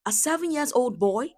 A 7 years old boy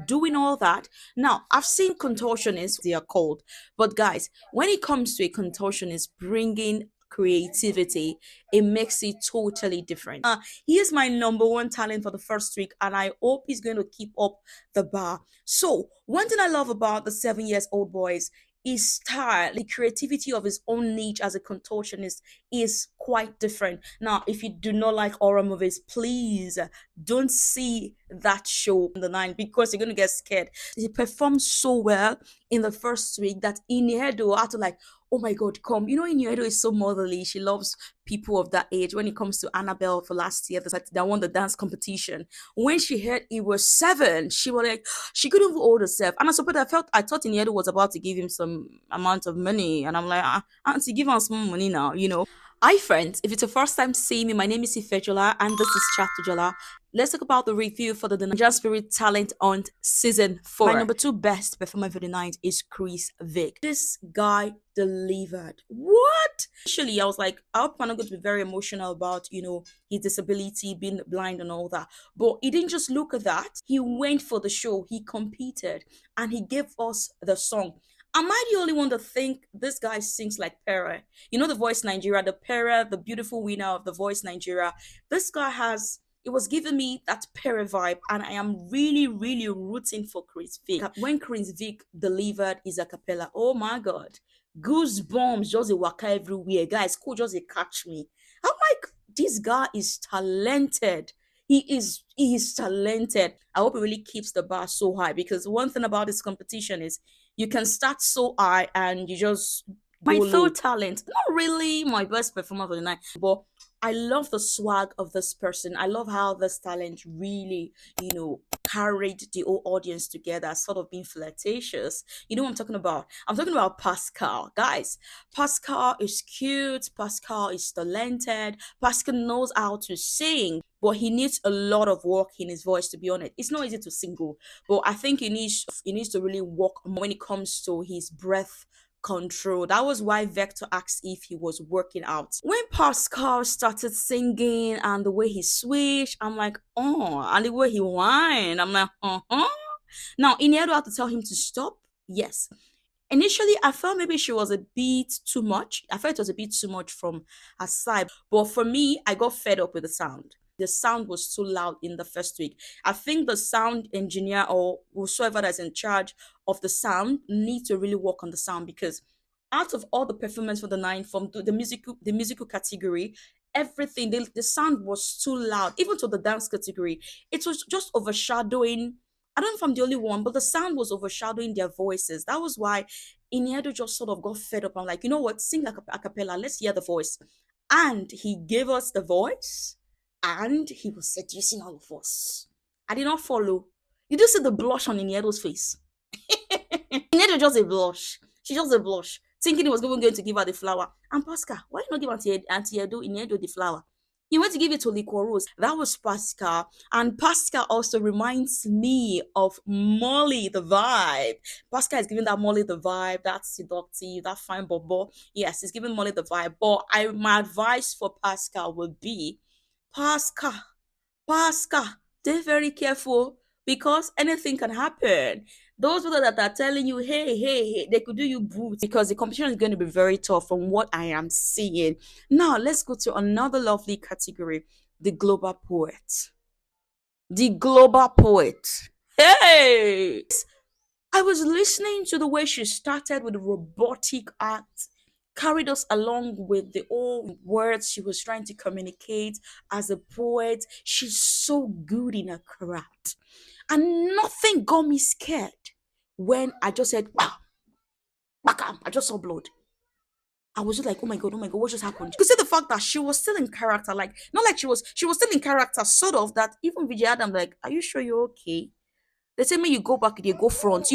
doing all that. Now, I've seen contortionists, they are called, but guys, when it comes to a contortionist bringing creativity, it makes it totally different. He is my number one talent for the first week, and I hope he's going to keep up the bar. So, one thing I love about the 7 years old boys, his style, the creativity of his own niche as a contortionist is quite different. Now, if you do not like horror movies, please don't see that show in the nine because you're gonna get scared. He performed so well in the first week that Iniedo had to like, oh my god, come. You know, Iniedo is so motherly. She loves people of that age. When it comes to Annabelle for last year, that won the dance competition. When she heard he was seven, she was like, she couldn't even hold herself. And I suppose I thought Iniedo was about to give him some amount of money, and I'm like, Auntie, give us some money now, you know. Hi friends, if it's your first time seeing me, my name is Ifejola and this is Chatujola. Let's talk about the review for the De9ja Spirit Talent Hunt Season 4. My number two best performer for the night is Chris Vick. This guy delivered. What? Initially, I was like, I hope I'm not going to be very emotional about, his disability, being blind and all that. But he didn't just look at that. He went for the show. He competed and he gave us the song. Am I the only one that think this guy sings like Pere? You know the Voice Nigeria, the Pere, the beautiful winner of the Voice Nigeria. This guy has it was giving me that Pere vibe, and I am really, really rooting for Chris Vick. When Chris Vick delivered his a cappella, oh my god, goosebumps just a waka everywhere. Guys, cool, just a catch me. I'm like, this guy is talented. He is talented. I hope he really keeps the bar so high because one thing about this competition is you can start so high and you just my third talent, not really my best performer for the night, but I love the swag of this person. I love how this talent really, carried the whole audience together, sort of being flirtatious. You know what I'm talking about? I'm talking about Pascal. Guys, Pascal is cute, Pascal is talented, Pascal knows how to sing. But he needs a lot of work in his voice, to be honest. It's not easy to sing, oh, but I think he needs to really work more when it comes to his breath control. That was why Vector asked if he was working out. When Pascal started singing and the way he switched, I'm like, oh, and the way he whined, I'm like, uh-huh. Now, Iniedo had to tell him to stop. Yes. Initially, I felt maybe she was a bit too much. I felt it was a bit too much from her side. But for me, I got fed up with the sound. The sound was too loud in the first week. I think the sound engineer or whosoever that's in charge of the sound need to really work on the sound because out of all the performance for the nine from the musical category, everything the sound was too loud. Even to the dance category, it was just overshadowing. I don't know if I'm the only one, but the sound was overshadowing their voices. That was why Iniedo just sort of got fed up. I'm like, you know what? Sing a cappella. Let's hear the voice. And he gave us the voice and he was seducing all of us. I did not follow. You just see the blush on Iniedo's face. Iniedo just a blush. She just a blush, thinking he was going to give her the flower. And Pascal, why you not give Auntie Edo Iniedo the flower? He went to give it to Liquor Rose. That was Pascal. And Pascal also reminds me of Molly the vibe. Pascal is giving that Molly the vibe, that seductive, that fine bubble. Yes, he's giving Molly the vibe. But my advice for Pascal would be Pascal, Pascal, stay very careful because anything can happen. Those people that are telling you, hey, hey, hey, they could do you boots because the competition is going to be very tough from what I am seeing. Now, let's go to another lovely category, the global poet. The global poet. Hey! I was listening to the way she started with robotic art, carried us along with the old words she was trying to communicate as a poet. She's so good in her craft. And nothing got me scared when I just said, wow, bam, I just saw blood. I was just like, oh my god, what just happened? You could see the fact that she was still in character, like not like she was still in character, sort of that even Vijay Adam, like, are you sure you're okay? They say me you go back, they go front.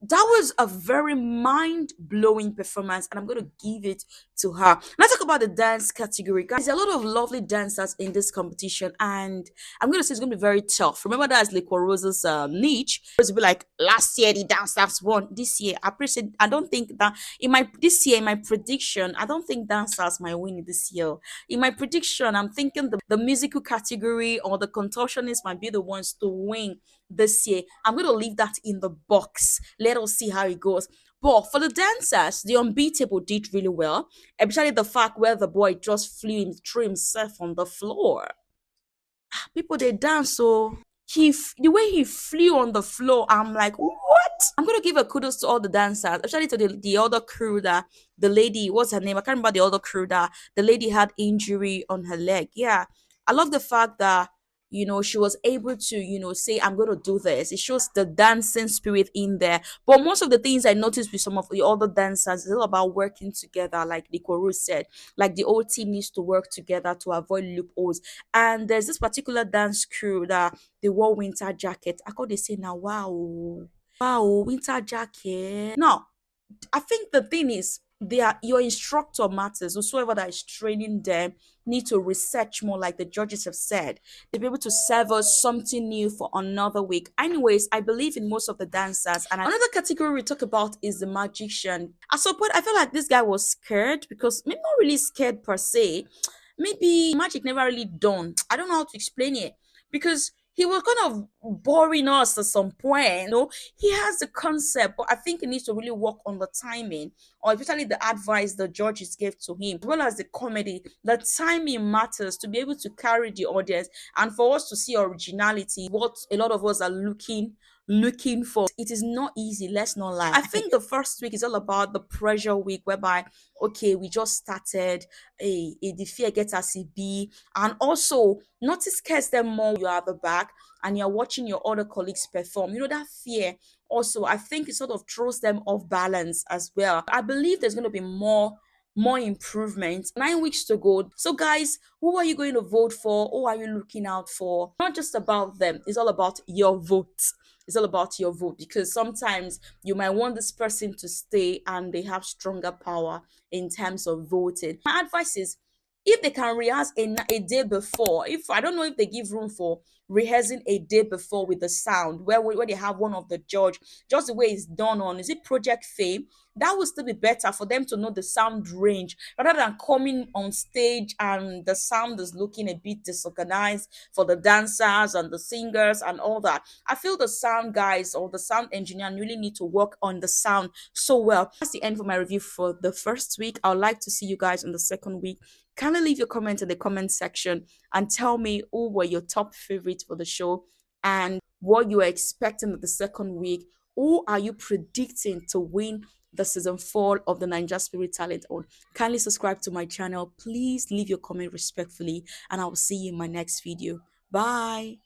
That was a very mind-blowing performance, and I'm going to give it to her. Let's talk about the dance category, guys. There's a lot of lovely dancers in this competition, and I'm going to say it's going to be very tough. Remember, that's Liquor Rose's niche. It's be like last year the dancers won. This year, I appreciate. I don't think that in my this year in my prediction, I don't think dancers might win this year. In my prediction, I'm thinking the musical category or the contortionists might be the ones to win this year. I'm going to leave that in the box. Let us see how it goes. But for the dancers, the unbeatable did really well, especially the fact where the boy just threw himself on the floor. People they dance so the way he flew on the floor, I'm like, what? I'm gonna give a kudos to all the dancers, especially to the other crew that the lady, what's her name? I can't remember the other crew that the lady had injury on her leg. Yeah. I love the fact that she was able to, say, I'm gonna do this. It shows the dancing spirit in there. But most of the things I noticed with some of the other dancers is all about working together, like the Koru said. Like the whole team needs to work together to avoid loopholes. And there's this particular dance crew that they wore winter jacket. I call they say now, wow, wow, winter jacket. Now, I think the thing is, your instructor matters. Whosoever that is training them need to research more, like the judges have said. They'll be able to serve us something new for another week. Anyways, I believe in most of the dancers. And another category we talk about is the magician. At some point, I feel like this guy was scared because maybe not really scared per se. Maybe magic never really done. I don't know how to explain it because he was kind of boring us at some point. He has the concept, but I think he needs to really work on the timing, or especially the advice the judges gave to him, as well as the comedy. The timing matters to be able to carry the audience and for us to see originality, what a lot of us are looking for. It is not easy, let's not lie. I think the first week is all about the pressure week, whereby okay, we just started, the fear gets as it be, and also notice scares them more. You are at the back and you're watching your other colleagues perform. That fear also, I think, it sort of throws them off balance as well. I believe there's going to be more improvement. 9 weeks to go. So guys, who are you going to vote for? Who are you looking out for? Not just about them, it's all about your vote. It's all about your vote, because sometimes you might want this person to stay and they have stronger power in terms of voting. My advice is, if they can rehearse a day before, if I don't know if they give room for rehearsing a day before with the sound, where they have one of the judge, just the way it's done on, is it Project Fame? That would still be better for them to know the sound range rather than coming on stage and the sound is looking a bit disorganized for the dancers and the singers and all that. I feel the sound guys or the sound engineer really need to work on the sound so well. That's the end for my review for the first week. I would like to see you guys on the second week. Kindly leave your comment in the comment section and tell me who were your top favorites for the show and what you are expecting of the second week. Who are you predicting to win the season 4 of the 9ja Spirit Talent Hunt? Kindly subscribe to my channel. Please leave your comment respectfully, and I will see you in my next video. Bye.